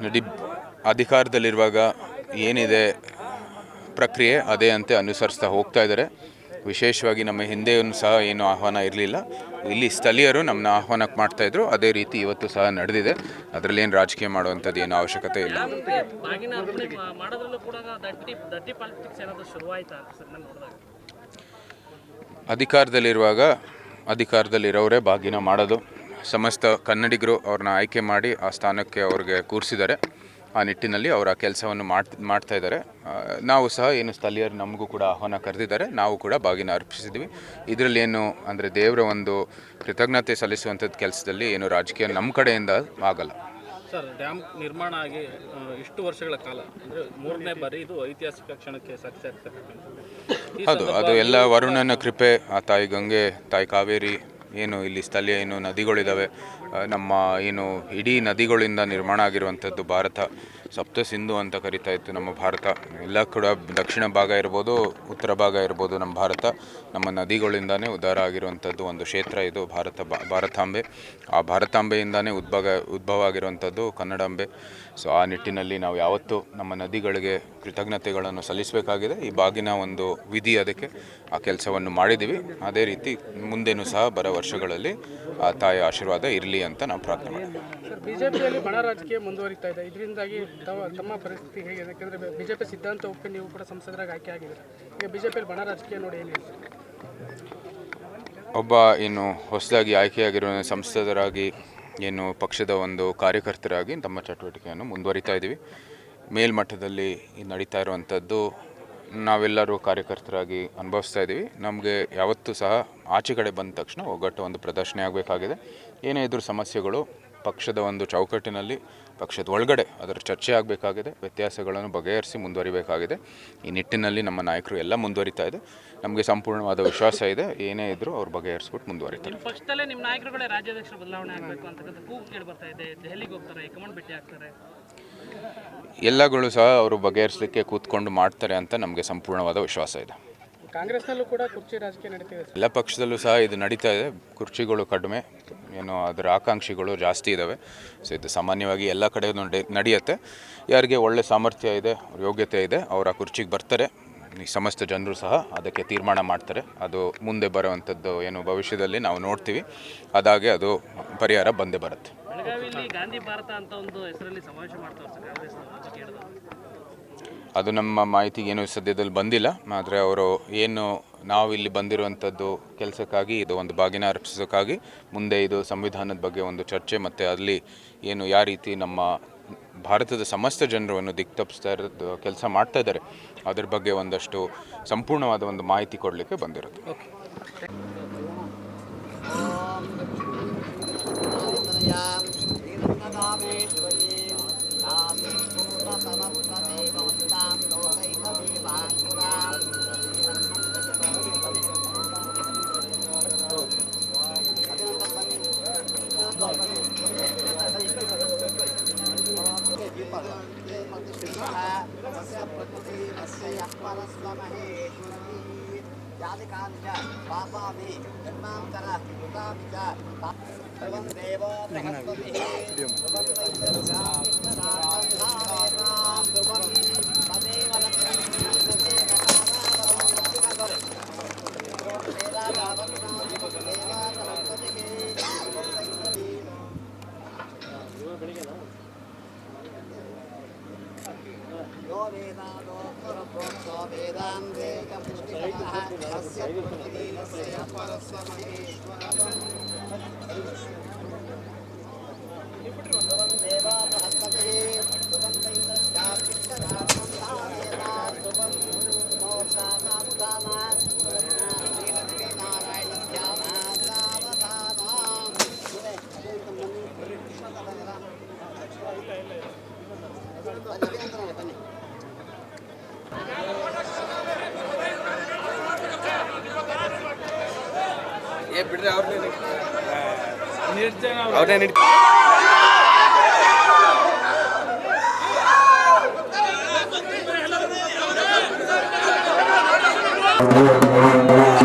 ನೋಡಿ, ಅಧಿಕಾರದಲ್ಲಿರುವಾಗ ಏನಿದೆ ಪ್ರಕ್ರಿಯೆ ಅದೇ ಅಂತೆ ಅನುಸರಿಸ್ತಾ ಹೋಗ್ತಾ ಇದ್ದಾರೆ. ವಿಶೇಷವಾಗಿ ನಮ್ಮ ಹಿಂದೆಯೂ ಸಹ ಏನು ಆಹ್ವಾನ ಇರಲಿಲ್ಲ, ಇಲ್ಲಿ ಸ್ಥಳೀಯರು ನಮ್ಮನ್ನ ಆಹ್ವಾನಕ್ಕೆ ಮಾಡ್ತಾಯಿದ್ರು. ಅದೇ ರೀತಿ ಇವತ್ತು ಸಹ ನಡೆದಿದೆ. ಅದರಲ್ಲಿ ಏನು ರಾಜಕೀಯ ಮಾಡುವಂಥದ್ದು ಏನು ಅವಶ್ಯಕತೆ ಇಲ್ಲ. ಅಧಿಕಾರದಲ್ಲಿರುವಾಗ ಅಧಿಕಾರದಲ್ಲಿರೋರೇ ಬಾಗಿನ ಮಾಡೋದು. ಸಮಸ್ತ ಕನ್ನಡಿಗರು ಅವ್ರನ್ನ ಆಯ್ಕೆ ಮಾಡಿ ಆ ಸ್ಥಾನಕ್ಕೆ ಅವ್ರಿಗೆ ಕೂರಿಸಿದ್ದಾರೆ. ಆ ನಿಟ್ಟಿನಲ್ಲಿ ಅವರ ಕೆಲಸವನ್ನು ಮಾಡ್ತಾ ಇದ್ದಾರೆ. ನಾವು ಸಹ ಏನು ಸ್ಥಳೀಯರು ನಮಗೂ ಕೂಡ ಆಹ್ವಾನ ಕರೆದಿದ್ದಾರೆ, ನಾವು ಕೂಡ ಬಾಗಿನ ಅರ್ಪಿಸಿದ್ವಿ. ಇದರಲ್ಲಿ ಏನು ಅಂದರೆ ದೇವರ ಒಂದು ಕೃತಜ್ಞತೆ ಸಲ್ಲಿಸುವಂಥದ್ದು ಕೆಲಸದಲ್ಲಿ ಏನು ರಾಜಕೀಯ ನಮ್ಮ ಕಡೆಯಿಂದ ಆಗಲ್ಲ. ಸರ್, ಡ್ಯಾಮ್ ನಿರ್ಮಾಣ ಆಗಿ ಇಷ್ಟು ವರ್ಷಗಳ ಕಾಲ ಅಂದರೆ 3ನೇ ಬಾರಿ ಇದು ಐತಿಹಾಸಿಕ ಕ್ಷಣಕ್ಕೆ ಸಾಕ್ಷಿ ಆಗ್ತಕ್ಕಂಥದ್ದು. ಅದು ಎಲ್ಲ ವರುಣನ ಕೃಪೆ, ಆ ತಾಯಿ ಗಂಗೆ, ತಾಯಿ ಕಾವೇರಿ, ಏನು ಇಲ್ಲಿ ಸ್ಥಳೀಯ ಏನು ನದಿಗಳಿದ್ದಾವೆ, ನಮ್ಮ ಏನು ಇಡೀ ನದಿಗಳಿಂದ ನಿರ್ಮಾಣ ಆಗಿರುವಂಥದ್ದು ಭಾರತ. ಸಪ್ತ ಸಿಂಧು ಅಂತ ಕರಿತಾ ಇತ್ತು ನಮ್ಮ ಭಾರತ. ಎಲ್ಲ ಕೂಡ ದಕ್ಷಿಣ ಭಾಗ ಇರ್ಬೋದು, ಉತ್ತರ ಭಾಗ ಇರ್ಬೋದು, ನಮ್ಮ ಭಾರತ ನಮ್ಮ ನದಿಗಳಿಂದನೇ ಉದ್ಧಾರ ಆಗಿರುವಂಥದ್ದು ಒಂದು ಕ್ಷೇತ್ರ ಇದು ಭಾರತಾಂಬೆ. ಆ ಭಾರತಾಂಬೆಯಿಂದನೇ ಉದ್ಭವ ಆಗಿರುವಂಥದ್ದು ಕನ್ನಡಾಂಬೆ. ಸೊ ಆ ನಿಟ್ಟಿನಲ್ಲಿ ನಾವು ಯಾವತ್ತೂ ನಮ್ಮ ನದಿಗಳಿಗೆ ಕೃತಜ್ಞತೆಗಳನ್ನು ಸಲ್ಲಿಸಬೇಕಾಗಿದೆ. ಈ ಬಾಗಿನ ಒಂದು ವಿಧಿ, ಅದಕ್ಕೆ ಆ ಕೆಲಸವನ್ನು ಮಾಡಿದ್ದೀವಿ. ಅದೇ ರೀತಿ ಮುಂದೇನೂ ಸಹ ಬರೋ ವರ್ಷಗಳಲ್ಲಿ ಆ ತಾಯಿಯ ಆಶೀರ್ವಾದ ಇರಲಿ ಅಂತ ನಾವು ಪ್ರಾರ್ಥನೆ ಮಾಡ್ತೀವಿ. ಸರ್, ಬಿಜೆಪಿಯಲ್ಲಿ ಬಣ ರಾಜಕೀಯ ಮುಂದುವರಿತಾ ಇದೆ. ಇದರಿಂದಾಗಿ ತಮ್ಮ ಪರಿಸ್ಥಿತಿ ಹೇಗೆ? ಯಾಕೆಂದರೆ ಬಿಜೆಪಿ ಸಿದ್ಧಾಂತ ಒಪ್ಪಿ ನೀವು ಕೂಡ ಸಂಸದರಾಗಿ ಆಯ್ಕೆ ಆಗಿದ್ದೀರಾ. ಈಗ ಬಿಜೆಪಿಯಲ್ಲಿ ಬಣ ರಾಜಕೀಯ ನೋಡಿ ಏನು ಹೇಳ್ತೀರಿ? ಒಬ್ಬ ಏನು ಹೊಸದಾಗಿ ಆಯ್ಕೆಯಾಗಿರೋ ಸಂಸದರಾಗಿ ಏನು ಪಕ್ಷದ ಒಂದು ಕಾರ್ಯಕರ್ತರಾಗಿ ತಮ್ಮ ಚಟುವಟಿಕೆಯನ್ನು ಮುಂದುವರಿತಾ ಇದ್ದೀವಿ. ಮೇಲ್ಮಟ್ಟದಲ್ಲಿ ನಡೀತಾ ಇರುವಂಥದ್ದು ನಾವೆಲ್ಲರೂ ಕಾರ್ಯಕರ್ತರಾಗಿ ಅನುಭವಿಸ್ತಾ ಇದ್ದೀವಿ. ನಮಗೆ ಯಾವತ್ತೂ ಸಹ ಆಚೆ ಕಡೆ ಬಂದ ತಕ್ಷಣ ಒಗ್ಗಟ್ಟು ಒಂದು ಪ್ರದರ್ಶನ ಆಗಬೇಕಾಗಿದೆ. ಏನೇ ಇದ್ರೂ ಸಮಸ್ಯೆಗಳು ಪಕ್ಷದ ಒಂದು ಚೌಕಟ್ಟಿನಲ್ಲಿ, ಪಕ್ಷದ ಒಳಗಡೆ ಅದರ ಚರ್ಚೆ ಆಗಬೇಕಾಗಿದೆ. ವ್ಯತ್ಯಾಸಗಳನ್ನು ಬಗೆಹರಿಸಿ ಮುಂದುವರಿಬೇಕಾಗಿದೆ. ಈ ನಿಟ್ಟಿನಲ್ಲಿ ನಮ್ಮ ನಾಯಕರು ಎಲ್ಲ ಮುಂದುವರಿತಾ ಇದೆ. ನಮಗೆ ಸಂಪೂರ್ಣವಾದ ವಿಶ್ವಾಸ ಇದೆ, ಏನೇ ಇದ್ರೂ ಅವ್ರು ಬಗೆಹರಿಸ್ಬಿಟ್ಟು ಮುಂದುವರಿತಾರೆ. ಪಕ್ಷದಲ್ಲೇ ನಿಮ್ಮ ನಾಯಕರುಗಳೇ ರಾಜ್ಯಾಧ್ಯಕ್ಷರು ಬದಲಾವಣೆ ಆಗಬೇಕು ಅಂತಕ್ಕಂಥ ಕೂಗು ಕೇಳಿ ಬರ್ತಾ ಇದೆ. ದೆಹಲಿಗೆ ಹೋಗ್ತಾರೆ, ಕಮಾಂಡ್ ಭೇಟಿ ಆಗ್ತಾರೆ. ಎಲ್ಲಗಳು ಸಹ ಅವರು ಬಗೆಹರಿಸಲಿಕ್ಕೆ ಕೂತ್ಕೊಂಡು ಮಾಡ್ತಾರೆ ಅಂತ ನಮಗೆ ಸಂಪೂರ್ಣವಾದ ವಿಶ್ವಾಸ ಇದೆ. ಕಾಂಗ್ರೆಸ್ನಲ್ಲೂ ಕೂಡ ಕುರ್ಚಿ ರಾಜಕೀಯ ನಡೀತಿದೆ. ಎಲ್ಲ ಪಕ್ಷದಲ್ಲೂ ಸಹ ಇದು ನಡೀತಾ ಇದೆ. ಕುರ್ಚಿಗಳು ಕಡಿಮೆ, ಏನು ಅದರ ಆಕಾಂಕ್ಷಿಗಳು ಜಾಸ್ತಿ ಇದ್ದಾವೆ. ಸೊ ಇದು ಸಾಮಾನ್ಯವಾಗಿ ಎಲ್ಲ ಕಡೆ ನಡೆಯುತ್ತೆ. ಯಾರಿಗೆ ಒಳ್ಳೆ ಸಾಮರ್ಥ್ಯ ಇದೆ, ಯೋಗ್ಯತೆ ಇದೆ, ಅವರು ಆ ಕುರ್ಚಿಗೆ ಬರ್ತಾರೆ. ಈ ಸಮಸ್ತ ಜನರು ಸಹ ಅದಕ್ಕೆ ತೀರ್ಮಾನ ಮಾಡ್ತಾರೆ. ಅದು ಮುಂದೆ ಬರುವಂಥದ್ದು ಏನು ಭವಿಷ್ಯದಲ್ಲಿ ನಾವು ನೋಡ್ತೀವಿ. ಅದಾಗೆ ಅದು ಪರಿಹಾರ ಬಂದೇ ಬರುತ್ತೆ. ಬೆಳಗಾವಿಯಲ್ಲಿ ಗಾಂಧಿ ಭಾರತ ಅಂತ ಒಂದು ಹೆಸರಲ್ಲಿ ಸಮಾವೇಶ ಮಾಡ್ತಾರೆ ಸರ್, ಕಾಂಗ್ರೆಸ್ ಅದು ನಮ್ಮ ಮಾಹಿತಿಗೆ ಏನು ಸದ್ಯದಲ್ಲಿ ಬಂದಿಲ್ಲ. ಆದರೆ ಅವರು ಏನು ನಾವು ಇಲ್ಲಿ ಬಂದಿರುವಂಥದ್ದು ಕೆಲಸಕ್ಕಾಗಿ, ಇದು ಒಂದು ಬಾಗಿನ ಅರ್ಪಿಸೋಕ್ಕಾಗಿ, ಮುಂದೆ ಇದು ಸಂವಿಧಾನದ ಬಗ್ಗೆ ಒಂದು ಚರ್ಚೆ ಮತ್ತು ಅಲ್ಲಿ ಏನು ಯಾವ ರೀತಿ ನಮ್ಮ ಭಾರತದ ಸಮಸ್ತ ಜನರನ್ನು ದಿಕ್ತಪ್ಪಿಸ್ತಾ ಇರೋದು ಕೆಲಸ ಮಾಡ್ತಾ ಇದ್ದಾರೆ, ಅದ್ರ ಬಗ್ಗೆ ಒಂದಷ್ಟು ಸಂಪೂರ್ಣವಾದ ಒಂದು ಮಾಹಿತಿ ಕೊಡಲಿಕ್ಕೆ ಬಂದಿರೋದು. ಬಿಡ್ರೆ ಅವ್ರನ್ನೇ Thank you.